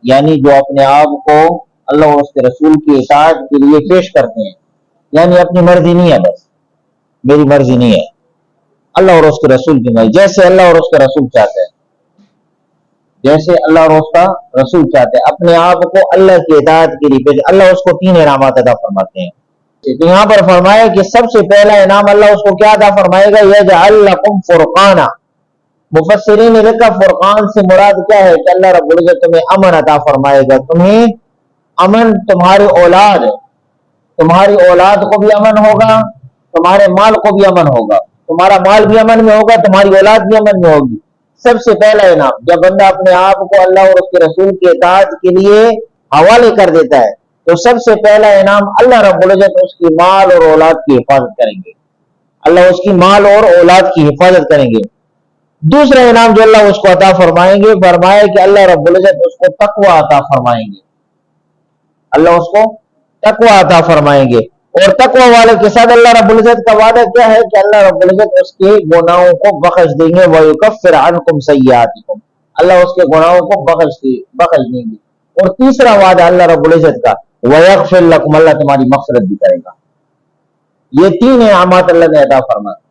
یعنی جو اپنے آپ کو اللہ اور اس کے رسول کی اطاعت کے لیے پیش کرتے ہیں، یعنی اپنی مرضی نہیں ہے، بس میری مرضی نہیں ہے، اللہ اور اس کے رسول کی مرضی، جیسے اللہ اور اس کا رسول چاہتے ہیں، جیسے اللہ اور اس کا رسول چاہتے ہیں، اپنے آپ کو اللہ کی اطاعت کے لیے پیش، اللہ اس کو 3 انعامات عطا فرماتے ہیں۔ تو یہاں پر فرمایا کہ سب سے پہلا انعام اللہ اس کو کیا عطا فرمائے گا؟ یجعل لکم فرقانا۔ مفسرین نے لکھا فرقان سے مراد کیا ہے کہ اللہ رب العزت تمہیں امن عطا فرمائے گا، تمہیں امن، تمہاری اولاد کو بھی امن ہوگا، تمہارے مال کو بھی امن ہوگا، تمہارا مال بھی امن میں ہوگا، تمہاری اولاد بھی امن میں ہوگی۔ سب سے پہلا انعام جب بندہ اپنے آپ کو اللہ اور اس کے رسول کی اطاعت کے لیے حوالے کر دیتا ہے تو سب سے پہلا انعام اللہ رب العزت اس کی مال اور اولاد کی حفاظت کریں گے، اللہ اس کی مال اور اولاد کی حفاظت کریں گے۔ دوسرا انعام جو اللہ اس کو عطا فرمائیں گے، فرمایا کہ اللہ رب العزت اس کو تقوی عطا فرمائیں گے، اللہ اس کو تقوی عطا فرمائیں گے۔ اور تقوی والے کے ساتھ اللہ رب العزت کا وعدہ کیا ہے کہ اللہ رب العزت اس کے گناہوں کو بخش دیں گے، وَيُكَفِّرْ عَنْكُمْ سَيِّئَاتِكُمْ، اللہ اس کے گناہوں کو بخش دیں گے۔ اور تیسرا وعدہ اللہ رب العزت کا وَيَغْفِرْ لَكُمْ، اللہ تمہاری مغفرت بھی کرے گا۔ یہ 3 انعامات اللہ نے عطا فرمائے۔